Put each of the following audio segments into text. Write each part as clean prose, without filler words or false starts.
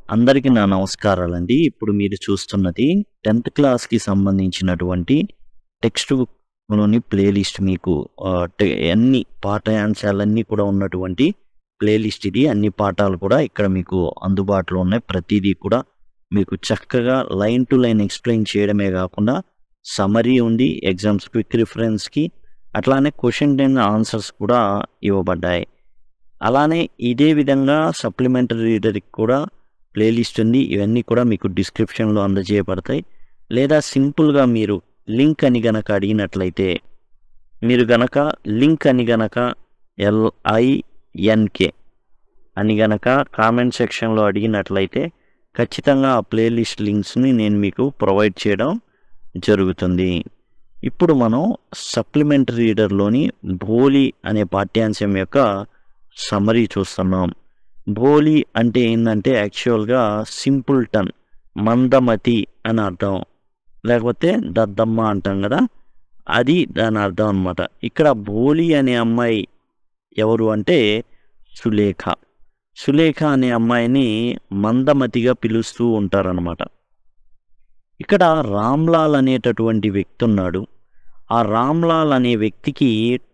అందరికీ నా నమస్కారాలండి. ఇప్పుడు మీరు చూస్తున్నది 10th క్లాస్‌కి సంబంధించినటువంటి టెక్స్ట్ బుక్‌లోని ప్లేలిస్ట్ మీకు అన్ని పాఠ్యాంశాలన్నీ కూడా ఉన్నటువంటి ప్లేలిస్ట్ ఇది. అన్ని పాఠాలు కూడా ఇక్కడ మీకు అందుబాటులో ఉన్నాయి. ప్రతిదీ కూడా మీకు చక్కగా లైన్ టు లైన్ ఎక్స్‌ప్లెయిన్ చేయడమే కాకుండా సమ్మరీ ఉంది. ఎగ్జామ్స్ క్విక్ రిఫరెన్స్‌కి అట్లానే క్వెషన్ అండ్ ఆన్సర్స్ కూడా ఇవ్వబడ్డాయి. అలానే ఇదే విధంగా సప్లిమెంటరీ రీడర్‌కి కూడా ప్లేలిస్ట్ ఉంది. ఇవన్నీ కూడా మీకు డిస్క్రిప్షన్‌లో అందజేయబడతాయి. లేదా సింపుల్‌గా మీరు లింక్ అని గనక అడిగినట్లయితే మీరు గనక లింక్ అని గనక LINK అని గనక కామెంట్ సెక్షన్‌లో అడిగినట్లయితే ఖచ్చితంగా ఆ ప్లేలిస్ట్ లింక్స్‌ని నేను మీకు ప్రొవైడ్ చేయడం జరుగుతుంది. ఇప్పుడు మనం సప్లిమెంటరీ రీడర్‌లోని భోలి అనే పాఠ్యాంశం యొక్క సమ్మరీ చూస్తున్నాం. భోలి అంటే ఏంటంటే యాక్చువల్గా సింపుల్టన్, మందమతి అని అర్థం, లేకపోతే దద్దమ్మ అంటాం కదా, అది దాని అర్థం అనమాట. ఇక్కడ భోలి అనే అమ్మాయి ఎవరు అంటే సులేఖ. సులేఖ అనే అమ్మాయిని మందమతిగా పిలుస్తూ ఉంటారనమాట. ఇక్కడ రామ్లాల్ అనేటటువంటి వ్యక్తి ఉన్నాడు. ఆ రామ్లాల్ అనే వ్యక్తికి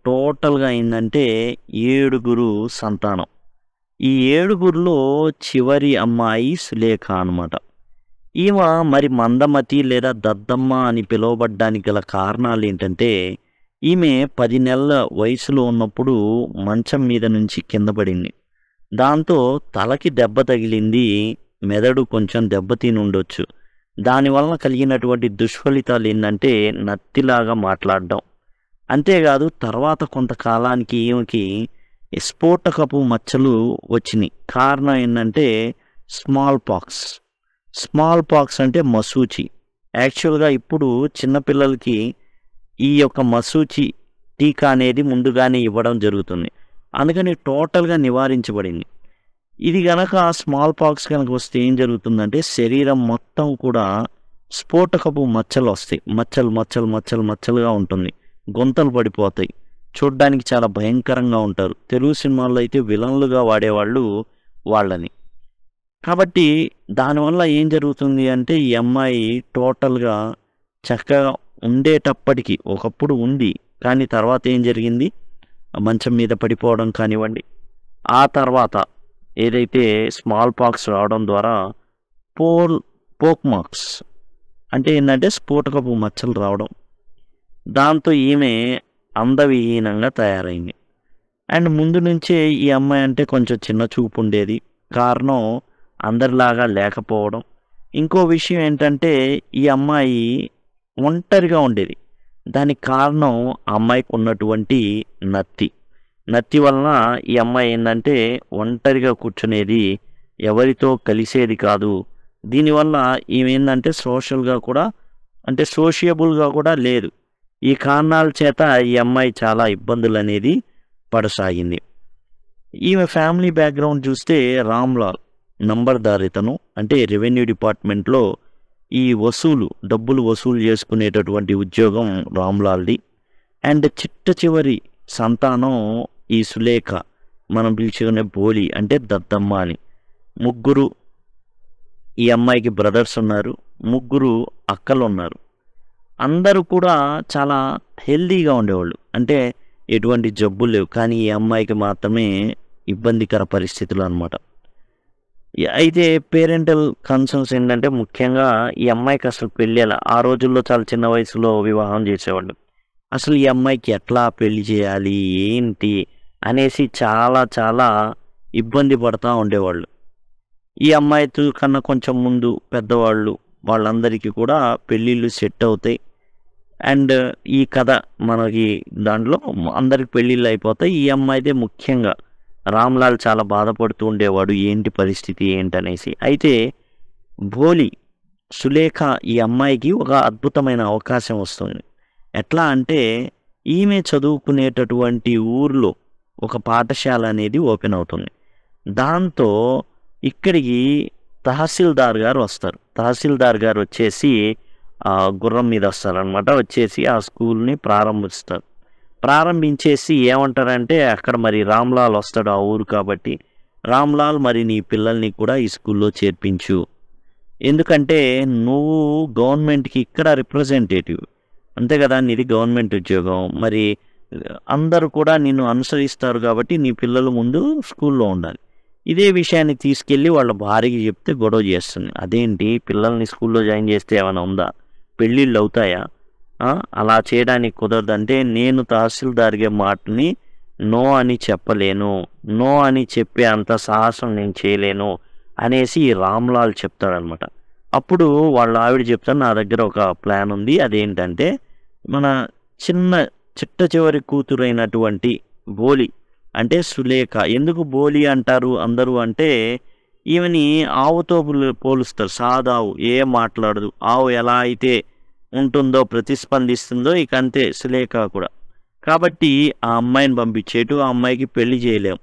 టోటల్గా ఏంటంటే 7 సంతానం. ఈ 7లో చివరి అమ్మాయి సులేఖ అనమాట. ఈమె మరి మందమతి లేదా దద్దమ్మ అని పిలువబడ్డానికి గల కారణాలు ఏంటంటే ఈమె 10 నెలల వయసులో ఉన్నప్పుడు మంచం మీద నుంచి కింద పడింది. దాంతో తలకి దెబ్బ తగిలింది. మెదడు కొంచెం దెబ్బతిని ఉండొచ్చు. దానివలన కలిగినటువంటి దుష్ఫలితాలు ఏంటంటే నత్తిలాగా మాట్లాడడం. అంతేకాదు తర్వాత కొంతకాలానికి ఈమెకి స్ఫోటకపు మచ్చలు వచ్చినాయి. కారణం ఏంటంటే స్మాల్ పాక్స్ అంటే మసూచి. యాక్చువల్గా ఇప్పుడు చిన్నపిల్లలకి ఈ యొక్క మసూచి టీకా అనేది ముందుగానే ఇవ్వడం జరుగుతుంది. అందుకని టోటల్గా నివారించబడింది. ఇది గనక స్మాల్ పాక్స్ కనుక వస్తే ఏం జరుగుతుందంటే శరీరం మొత్తం కూడా స్ఫోటకపు మచ్చలు వస్తాయి. మచ్చలుగా ఉంటుంది. గొంతలు పడిపోతాయి. చూడ్డానికి చాలా భయంకరంగా ఉంటారు. తెలుగు సినిమాల్లో అయితే విలన్లుగా వాడేవాళ్ళు వాళ్ళని. కాబట్టి దానివల్ల ఏం జరుగుతుంది అంటే ఈ అమ్మాయి టోటల్గా చక్కగా ఉండేటప్పటికి ఒకప్పుడు ఉంది, కానీ తర్వాత ఏం జరిగింది, మంచం మీద పడిపోవడం కానివ్వండి, ఆ తర్వాత ఏదైతే స్మాల్ పాక్స్ రావడం ద్వారా పోక్ మార్క్స్ అంటే ఏంటంటే స్ఫోటకపు మచ్చలు రావడం, దాంతో ఈమె అందవిహీనంగా తయారైంది. అండ్ ముందు నుంచే ఈ అమ్మాయి అంటే కొంచెం చిన్న చూపు ఉండేది. కారణం అందరిలాగా లేకపోవడం. ఇంకో విషయం ఏంటంటే ఈ అమ్మాయి ఒంటరిగా ఉండేది. దానికి కారణం ఆ అమ్మాయికి ఉన్నటువంటి నత్తి వలన ఈ అమ్మాయి ఏంటంటే ఒంటరిగా కూర్చునేది, ఎవరితో కలిసేది కాదు. దీనివల్ల ఈమె ఏంటంటే సోషల్గా కూడా అంటే సోషియబుల్గా కూడా లేదు. ఈ కారణాల చేత ఈ అమ్మాయి చాలా ఇబ్బందులు అనేది పడసాగింది. ఈమె ఫ్యామిలీ బ్యాక్గ్రౌండ్ చూస్తే రామ్లాల్ నంబర్దారితను అంటే రెవెన్యూ డిపార్ట్మెంట్లో ఈ డబ్బులు వసూలు చేసుకునేటటువంటి ఉద్యోగం రామ్లాల్ది. అండ్ చివరి సంతానం ఈ సులేఖ, మనం పిలుచుకునే భోలి అంటే దద్దమ్మ అని. ముగ్గురు ఈ అమ్మాయికి బ్రదర్స్ ఉన్నారు, 3 అక్కలు ఉన్నారు. అందరూ కూడా చాలా హెల్దీగా ఉండేవాళ్ళు, అంటే ఎటువంటి జబ్బులు లేవు. కానీ ఈ అమ్మాయికి మాత్రమే ఇబ్బందికర పరిస్థితులు అనమాట. అయితే పేరెంటల్ కన్సర్న్స్ ఏంటంటే ముఖ్యంగా ఈ అమ్మాయికి అసలు పెళ్ళి ఆ రోజుల్లో చాలా చిన్న వయసులో వివాహం చేసేవాళ్ళు. అసలు ఈ అమ్మాయికి ఎట్లా పెళ్లి చేయాలి ఏంటి అనేసి చాలా ఇబ్బంది పడుతూ ఉండేవాళ్ళు. ఈ అమ్మాయితో కన్నా కొంచెం ముందు పెద్దవాళ్ళు వాళ్ళందరికీ కూడా పెళ్ళిళ్ళు సెట్ అవుతాయి. అండ్ ఈ కథ మనకి దాంట్లో అందరికి పెళ్ళిళ్ళు అయిపోతాయి. ఈ అమ్మాయిదే ముఖ్యంగా రామ్లాల్ చాలా బాధపడుతూ ఉండేవాడు, ఏంటి పరిస్థితి ఏంటనేసి. అయితే భోలి సులేఖ ఈ అమ్మాయికి ఒక అద్భుతమైన అవకాశం వస్తుంది. ఎట్లా అంటే ఈమె చదువుకునేటటువంటి ఊర్లో ఒక పాఠశాల అనేది ఓపెన్ అవుతుంది. దాంతో ఇక్కడికి తహసీల్దార్ గారు వస్తారు. తహసీల్దార్ గారు వచ్చేసి గుర్రం మీద వస్తారనమాట. వచ్చేసి ఆ స్కూల్ని ప్రారంభించేసి ఏమంటారంటే అక్కడ మరి రామ్లాల్ వస్తాడు ఆ ఊరు కాబట్టి రామ్లాల్ మరి నీ పిల్లల్ని కూడా ఈ స్కూల్లో చేర్పించు. ఎందుకంటే నువ్వు గవర్నమెంట్‌కి ఇక్కడ రిప్రజెంటేటివ్. అంతే కదా! నీది గవర్నమెంట్ ఉద్యోగం. మరి అందరూ కూడా నిన్ను అనుసరిస్తారు కాబట్టి నీ పిల్లలు ముందు స్కూల్లో ఉండాలి. ఇదే విషయాన్ని తీసుకెళ్ళి వాళ్ళ భార్యకి చెప్తే గొడవ చేస్తుంది. అదేంటి పిల్లల్ని స్కూల్లో జాయిన్ చేస్తే ఏమైనా ఉందా? పెళ్ళిళ్ళు అవుతాయా? అలా చేయడానికి కుదరదంటే నేను తహసీల్దార్‌గా మాటని నో అని చెప్పలేను. నో అని చెప్పే అంత సాహసం నేను చేయలేను అనేసి ఈ రామ్‌లాల్ చెప్తాడనమాట. అప్పుడు వాళ్ళ ఆవిడ చెప్తారు, నా దగ్గర ఒక ప్లాన్ ఉంది. అదేంటంటే మన చిన్న చిట్ట చివరి కూతురైనటువంటి బోలి అంటే సులేఖ. ఎందుకు బోలి అంటారు అందరూ అంటే ఈమెని ఆవుతో పోలుస్తారు. సాదావు, ఏం మాట్లాడదు. ఆవు ఎలా అయితే ఉంటుందో ప్రతిస్పందిస్తుందో ఇక అంతే సులేఖ కూడా. కాబట్టి ఆ అమ్మాయిని పంపించేటు ఆ అమ్మాయికి పెళ్లి చేయలేం.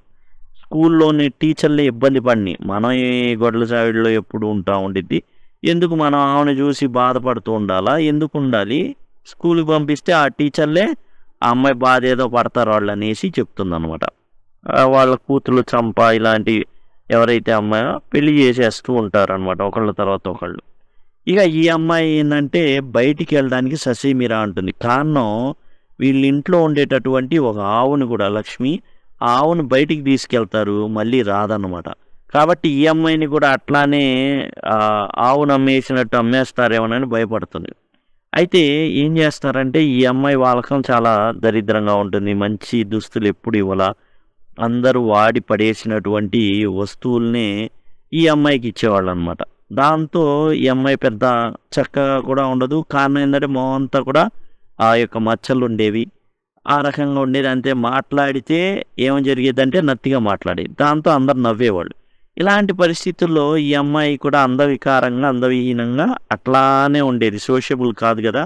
స్కూల్లోని టీచర్లే ఇబ్బంది పడినాయి. మనం ఈ గొడ్ల చావిడిలో ఎప్పుడు ఉండిద్ది. ఎందుకు మనం ఆమెను చూసి బాధపడుతూ ఉండాలా? ఎందుకు ఉండాలి? స్కూల్కి పంపిస్తే ఆ టీచర్లే ఆ అమ్మాయి బాధ ఏదో పడతారు వాళ్ళు అనేసి చెప్తుందనమాట. వాళ్ళ కూతురు చంప ఇలాంటి ఎవరైతే అమ్మాయో పెళ్లి చేసేస్తూ ఉంటారనమాట ఒకళ్ళ తర్వాత ఒకళ్ళు. ఇక ఈ అమ్మాయి ఏంటంటే బయటికి వెళ్ళడానికి ససేమిరా అంటుంది. కారణం వీళ్ళ ఇంట్లో ఉండేటటువంటి ఒక ఆవుని కూడా లక్ష్మి ఆ ఆవును బయటికి తీసుకెళ్తారు, మళ్ళీ రాదన్నమాట. కాబట్టి ఈ అమ్మాయిని కూడా అట్లానే ఆవును అమ్మేసినట్టు అమ్మేస్తారేమోనని భయపడుతుంది. అయితే ఏం చేస్తారంటే ఈ అమ్మాయి వాలకం చాలా దరిద్రంగా ఉంటుంది. మంచి దుస్తులు ఎప్పుడు ఇవ్వాల, అందరూ వాడి పడేసినటువంటి వస్తువుల్ని ఈ అమ్మాయికి ఇచ్చేవాళ్ళు అనమాట. దాంతో ఈ అమ్మాయి పెద్ద చక్కగా కూడా ఉండదు. కారణం ఏంటంటే మొహం అంతా కూడా ఆ యొక్క మచ్చలు ఉండేవి, ఆ రకంగా ఉండేది. అంతే మాట్లాడితే ఏం జరిగేదంటే నత్తిగా మాట్లాడేది. దాంతో అందరు నవ్వేవాళ్ళు. ఇలాంటి పరిస్థితుల్లో ఈ అమ్మాయి కూడా అందవికారంగా అందవిహీనంగా అట్లానే ఉండేది. సోషబుల్ కాదు కదా.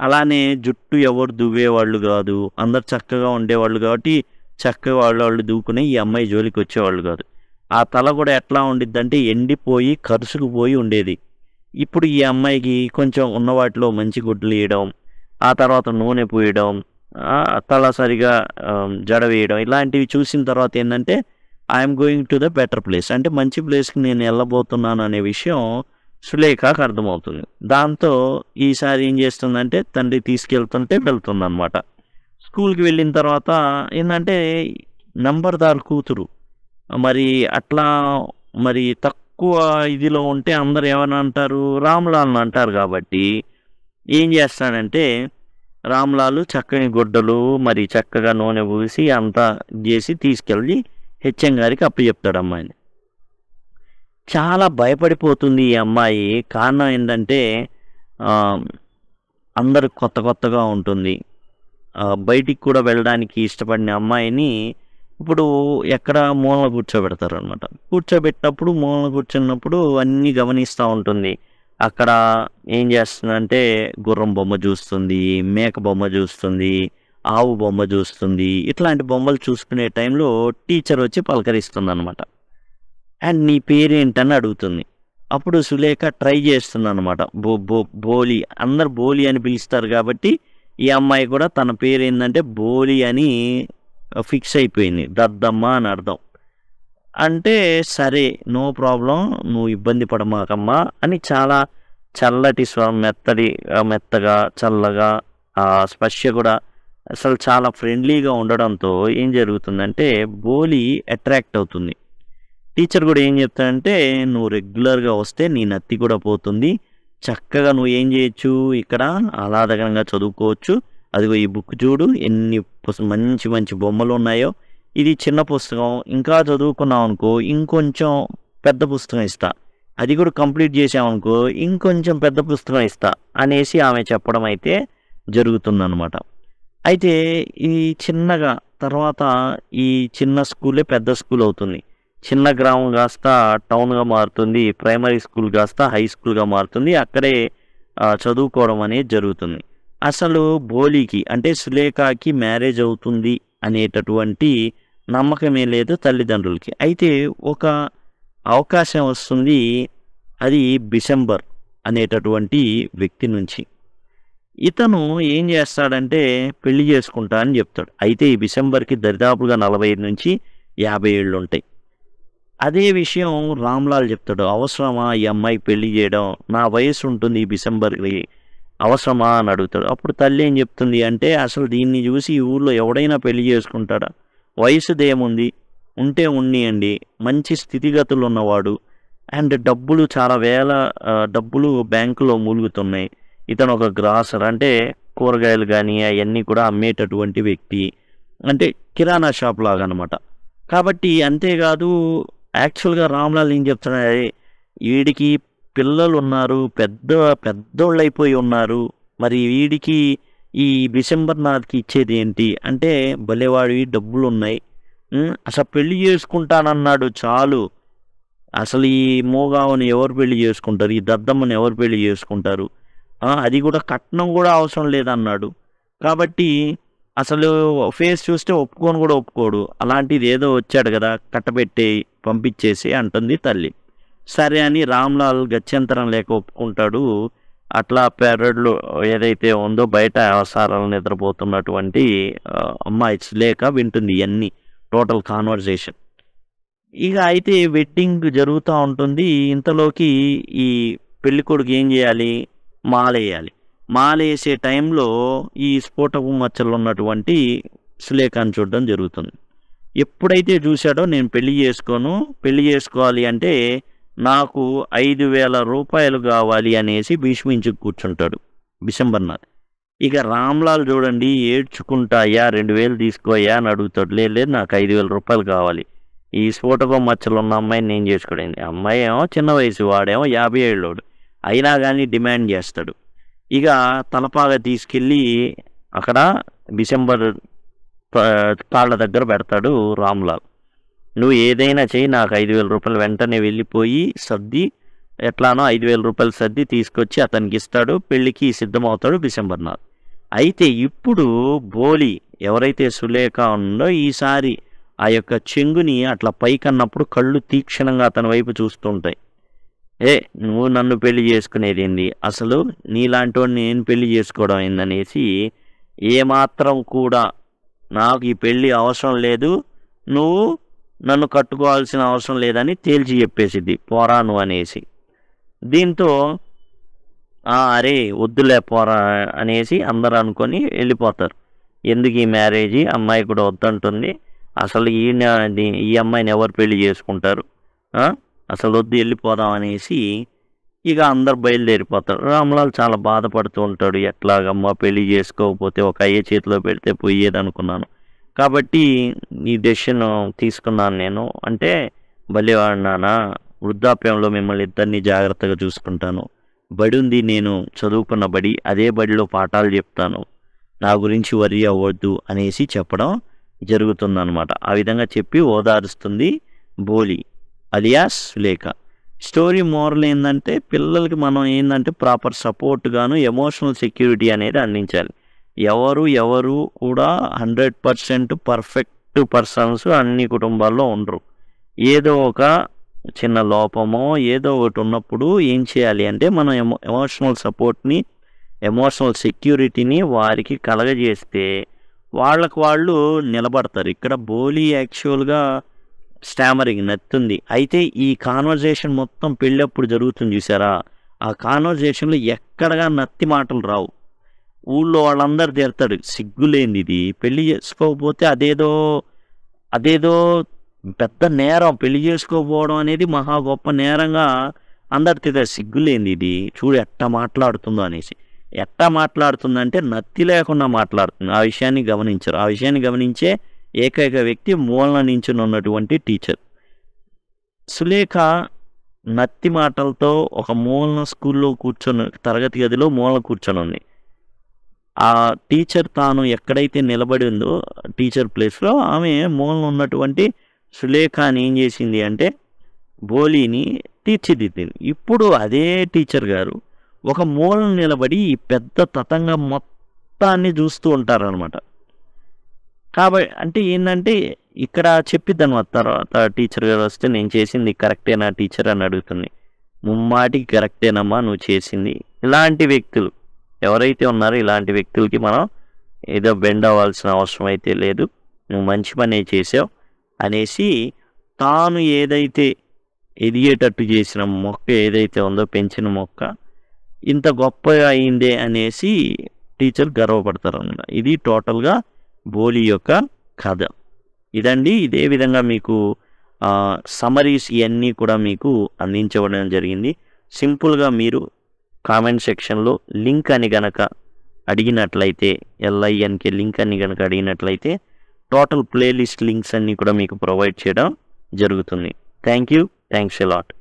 అలానే జుట్టు ఎవరు దువ్వేవాళ్ళు కాదు, అందరు చక్కగా ఉండేవాళ్ళు కాబట్టి చక్కగా వాళ్ళు దూకుని ఈ అమ్మాయి జోలికి వచ్చేవాళ్ళు కాదు. ఆ తల కూడా ఎట్లా ఉండిద్దంటే ఎండిపోయి కరుసుకుపోయి ఉండేది. ఇప్పుడు ఈ అమ్మాయికి కొంచెం ఉన్న వాటిలో మంచి గుడ్లు వేయడం, ఆ తర్వాత నూనె పూయడం, తల సరిగా జడ వేయడం, ఇలాంటివి చూసిన తర్వాత ఏంటంటే I'm going to the better place, అంటే మంచి ప్లేస్కి నేను వెళ్ళబోతున్నాను అనే విషయం సులేఖకు అర్థమవుతుంది. దాంతో ఈసారి ఏం చేస్తుందంటే తండ్రి తీసుకెళ్తుంటే వెళ్తుందన్నమాట. స్కూల్కి వెళ్ళిన తర్వాత ఏంటంటే నంబర్దార్ కూతురు మరి అట్లా మరి తక్కువ ఇదిలో ఉంటే అందరు ఏమని అంటారు, రామ్లాల్ని అంటారు. కాబట్టి ఏం చేస్తాడంటే రామ్లాల్ చక్కని గుడ్డలు మరి చక్కగా నూనె పూసి అంతా చేసి తీసుకెళ్ళి హెచ్ఎం గారికి అప్పచెప్తాడు అమ్మాయిని. చాలా భయపడిపోతుంది ఈ అమ్మాయి. కారణం ఏంటంటే అందరు కొత్త కొత్తగా ఉంటుంది. బయటికి కూడా వెళ్ళడానికి ఇష్టపడిన అమ్మాయిని ఇప్పుడు ఎక్కడ మూలన కూర్చోబెడతారు అనమాట. కూర్చోబెట్టినప్పుడు మూలన కూర్చున్నప్పుడు అన్నీ గమనిస్తూ ఉంటుంది. అక్కడ ఏం చేస్తుందంటే గుర్రం బొమ్మ చూస్తుంది, మేక బొమ్మ చూస్తుంది, ఆవు బొమ్మ చూస్తుంది. ఇట్లాంటి బొమ్మలు చూసుకునే టైంలో టీచర్ వచ్చి పలకరిస్తుంది అనమాట. అండ్ నీ పేరేంటని అడుగుతుంది. అప్పుడు సులేఖ ట్రై చేస్తుంది అనమాట. బోలి, అందరు బోలి అని పిలుస్తారు కాబట్టి ఈ అమ్మాయి కూడా తన పేరు ఏంటంటే బోలి అని ఫిక్స్ అయిపోయింది. దద్దమ్మ అని అర్థం. అంటే సరే నో ప్రాబ్లం, నువ్వు ఇబ్బంది పడమాకమ్మా అని చాలా చల్లటి స్వరం, మెత్తగా చల్లగా స్పర్శ కూడా అసలు చాలా ఫ్రెండ్లీగా ఉండడంతో ఏం జరుగుతుందంటే బోలి అట్రాక్ట్ అవుతుంది. టీచర్ కూడా ఏం చెప్తాడంటే నువ్వు రెగ్యులర్గా వస్తే నీ నత్తి కూడా పోతుంది, చక్కగా నువ్వు ఏం చేయొచ్చు ఇక్కడ ఆహ్లాదకరంగా చదువుకోవచ్చు. అదిగో ఈ బుక్ చూడు ఎన్ని మంచి మంచి బొమ్మలు ఉన్నాయో, ఇది చిన్న పుస్తకం, ఇంకా చదువుకున్నావు అనుకో ఇంకొంచెం పెద్ద పుస్తకం ఇస్తా, అది కూడా కంప్లీట్ చేసామనుకో ఇంకొంచెం పెద్ద పుస్తకం ఇస్తా అనేసి ఆమె చెప్పడం అయితే జరుగుతుందన్నమాట. అయితే ఈ చిన్నగా తర్వాత ఈ చిన్న స్కూలే పెద్ద స్కూల్ అవుతుంది. చిన్న గ్రామం కాస్త టౌన్గా మారుతుంది, ప్రైమరీ స్కూల్ కాస్త హై స్కూల్గా మారుతుంది. అక్కడే చదువుకోవడం అనేది జరుగుతుంది. అసలు బోలికి అంటే సులేఖకి మ్యారేజ్ అవుతుంది అనేటటువంటి నమ్మకమే లేదు తల్లిదండ్రులకి. అయితే ఒక అవకాశం వస్తుంది, అది బిసెంబర్ అనేటటువంటి వ్యక్తి నుంచి. ఇతను ఏం చేస్తాడంటే పెళ్లి చేసుకుంటా అని చెప్తాడు. అయితే ఈ బిసెంబర్కి దరిదాపుగా 45 నుంచి 50 ఏళ్ళు ఉంటాయి. అదే విషయం రామ్‌లాల్ చెప్తాడు. అవసరమా ఈ అమ్మాయికి పెళ్లి చేయడం? నా వయస్సు ఉంటుంది ఈ డిసెంబర్‌కి. అవసరమా అని అడుగుతాడు. అప్పుడు తల్లి ఏం చెప్తుంది అంటే, అసలు దీన్ని చూసి ఈ ఊర్లో ఎవడైనా పెళ్లి చేసుకుంటాడా? వయసుదేముంది? ఉంటే ఉన్నీయండి. మంచి స్థితిగతులు ఉన్నవాడు. అండ్ డబ్బులు చాలా డబ్బులు బ్యాంకులో మూలుగుతున్నాయి. ఇతను ఒక గ్రాసర్ అంటే కూరగాయలు గానీ అయన్నీ కూడా అమ్మేటటువంటి వ్యక్తి. అంటే కిరాణా షాప్ లాగనమాట. కాబట్టి అంతేకాదు యాక్చువల్‌గా రామ్‌లాల్ ఏం చెప్తున్నాడు, ఈడికి పిల్లలున్నారు. పెద్దోళ్ళైపోయి ఉన్నారు. మరి వీడికి ఈ డిసెంబర్ నాటికి ఇచ్చేదేంటి? అంటే భలేవాడివి డబ్బులున్నాయి. అసలు పెళ్లి చేసుకుంటానన్నాడు చాలు. అసలు ఈ మూగావని ఎవరు పెళ్లి చేసుకుంటారు? ఈ దద్దమ్మని ఎవరు పెళ్లి చేసుకుంటారు? అది కూడా కట్నం కూడా అవసరం లేదన్నాడు. కాబట్టి అసలు ఫేస్ చూస్తే ఒప్పుకోను కూడా ఒప్పుకోడు. అలాంటిది ఏదో వచ్చాడు కదా! కట్టబెట్టేయి, పంపించేసి అంటుంది తల్లి. సరే అని రామ్‌లాల్ గత్యంతరం లేక ఒప్పుకుంటాడు. అట్లా పెరడ్లో ఏదైతే ఉందో బయట అవసరాలు నిద్రపోతున్నటువంటి అమ్మాయి సులేఖ వింటుంది ఇయన్నీ టోటల్ కాన్వర్జేషన్. ఇక అయితే వెడ్డింగ్ జరుగుతా ఉంటుంది. ఇంతలోకి ఈ పెళ్ళికొడుకు ఏం చేయాలి? మాలేయాలి. మాలేసే టైంలో ఈ స్ఫోటపు మచ్చలున్నటువంటి సులేఖని చూడడం జరుగుతుంది. ఎప్పుడైతే చూశాడో నేను పెళ్లి చేసుకోను, పెళ్లి చేసుకోవాలి అంటే నాకు 5,000 రూపాయలు కావాలి అనేసి భీష్మించి కూర్చుంటాడు డిసెంబర్ 4. ఇక రామ్‌లాల్ చూడండి ఏడ్చుకుంటా, అయ్యా 2,000 తీసుకోయ్యా అని అడుగుతాడు. లేదు లేదు నాకు 5,000 రూపాయలు కావాలి. ఈ స్ఫోటకం మచ్చలున్న అమ్మాయిని నేను చేసుకోడేంది. అమ్మాయి ఏమో చిన్న వయసు, వాడేమో 50 ఏళ్ళోడు. అయినా కానీ డిమాండ్ చేస్తాడు. ఇక తలపాగా తీసుకెళ్ళి అక్కడ డిసెంబర్ కాళ్ళ దగ్గర పెడతాడు రామ్‌లాల్. నువ్వు ఏదైనా చెయ్యి, నాకు 5,000 రూపాయలు వెంటనే వెళ్ళిపోయి సర్ది ఎట్లానో 5,000 రూపాయలు సర్ది తీసుకొచ్చి అతనికి ఇస్తాడు. పెళ్లికి సిద్ధమవుతాడు డిసెంబర్ 4. అయితే ఇప్పుడు బోలి ఎవరైతే సులేఖ ఉందో ఈసారి ఆ యొక్క చెంగుని అట్లా పైకన్నప్పుడు కళ్ళు తీక్షణంగా అతని వైపు చూస్తుంటాయి. నువ్వు నన్ను పెళ్లి చేసుకునేదేంది? అసలు నీలాంటోడిని నేను పెళ్లి చేసుకోవడం ఏందనేసి ఏమాత్రం కూడా నాకు ఈ పెళ్లి అవసరం లేదు, నువ్వు నన్ను కట్టుకోవాల్సిన అవసరం లేదని తేల్చి చెప్పేసిద్ది పోరా నువ్వు అనేసి. దీంతో అరే వద్దులే పోరా అనేసి అందరూ అనుకొని వెళ్ళిపోతారు. ఎందుకు ఈ మ్యారేజీ? అమ్మాయి కూడా వద్దంటుంది. అసలు ఈ అమ్మాయిని ఎవరు పెళ్లి చేసుకుంటారు? అసలు వద్దు, వెళ్ళిపోదాం అనేసి ఇక అందరు బయలుదేరిపోతారు. రామ్‌లాల్ చాలా బాధపడుతూ ఉంటాడు. ఎట్లాగమ్మా పెళ్లి చేసుకోకపోతే ఒక అయ్య చేతిలో పెడితే పోయేది అనుకున్నాను, కాబట్టి ఈ డెసిషన్ తీసుకున్నాను నేను. అంటే భలేవాడు నాన్న, వృద్ధాప్యంలో మిమ్మల్ని ఇద్దరిని జాగ్రత్తగా చూసుకుంటాను. బడి ఉంది, నేను చదువుకున్న బడి, అదే బడిలో పాఠాలు చెప్తాను, నా గురించి వరి అవ్వద్దు అనేసి చెప్పడం జరుగుతుందన్నమాట. ఆ విధంగా చెప్పి ఓదారుస్తుంది బోలి అలియాస్ సులేఖ. స్టోరీ మోరల్ ఏంటంటే పిల్లలకి మనం ఏంటంటే ప్రాపర్ సపోర్ట్ గాను ఎమోషనల్ సెక్యూరిటీ అనేది అందించాలి. ఎవరు కూడా 100% పర్ఫెక్ట్ పర్సన్స్ అన్ని కుటుంబాల్లో ఉండరు. ఏదో ఒక చిన్న లోపమో ఏదో ఒకటి ఉన్నప్పుడు ఏం చేయాలి అంటే మనం ఎమోషనల్ సపోర్ట్ని, ఎమోషనల్ సెక్యూరిటీని వారికి కలగజేస్తే వాళ్ళకు వాళ్ళు నిలబడతారు. ఇక్కడ బోలి యాక్చువల్గా స్టామరింగ్ నత్తుంది. అయితే ఈ కాన్వర్జేషన్ మొత్తం పెళ్ళప్పుడు జరుగుతుంది చూసారా, ఆ కాన్వర్జేషన్లో ఎక్కడగా నత్తి మాటలు రావు. ఊళ్ళో వాళ్ళందరూ తిడతాడు, సిగ్గులేంది ఇది, పెళ్లి చేసుకోకపోతే అదేదో పెద్ద నేరం, పెళ్లి చేసుకోకపోవడం అనేది మహా గొప్ప నేరంగా అందరు తిడతారు. సిగ్గులేంది ఇది, చూడు ఎట్టా మాట్లాడుతుందో అనేసి. ఎట్టా మాట్లాడుతుందంటే నత్తి లేకుండా మాట్లాడుతుంది. ఆ విషయాన్ని గమనించరు. ఆ విషయాన్ని గమనించే ఏకైక వ్యక్తి మూలన నించుని ఉన్నటువంటి టీచర్. సులేఖ నత్తి మాటలతో ఒక మూలన స్కూల్లో కూర్చొని, తరగతి గదిలో మూలన కూర్చొని ఉంది. ఆ టీచర్ తాను ఎక్కడైతే నిలబడి ఉందో టీచర్ ప్లేస్లో ఆమె మూలన ఉన్నటువంటి సులేఖని ఏం చేసింది అంటే బోలీని తీర్చిదిద్దింది. ఇప్పుడు అదే టీచర్ గారు ఒక మూలన నిలబడి ఈ పెద్ద తతంగం మొత్తాన్ని చూస్తూ ఉంటారనమాట. కాబట్టి అంటే ఏంటంటే ఇక్కడ చెప్పిద్ది అనమాట. తర్వాత టీచర్ గారు వస్తే నేను చేసింది కరెక్టేనా టీచర్ అని అడుగుతుంది. ముమ్మాటికి కరెక్టేనమ్మా నువ్వు చేసింది. ఇలాంటి వ్యక్తులు ఎవరైతే ఉన్నారో ఇలాంటి వ్యక్తులకి మనం ఏదో బెండ్ అవ్వాల్సిన అవసరం అయితే లేదు, నువ్వు మంచి పనే చేసావు అనేసి తాను ఏదైతే ఎదిగేటట్టు చేసిన మొక్క ఏదైతే ఉందో పెంచిన మొక్క ఇంత గొప్పగా అయిందే అనేసి టీచర్ గర్వపడతారు అన్నమాట. ఇది టోటల్గా బోలి యొక్క కథ. ఇదండి. ఇదే విధంగా మీకు సమరీస్ ఇవన్నీ కూడా మీకు అందించబడడం జరిగింది. సింపుల్గా మీరు కామెంట్ సెక్షన్లో లింక్ అని గనక అడిగినట్లయితే, LINK లింక్ అని గనక అడిగినట్లయితే టోటల్ ప్లేలిస్ట్ లింక్స్ అన్నీ కూడా మీకు ప్రొవైడ్ చేయడం జరుగుతుంది. Thanks a lot.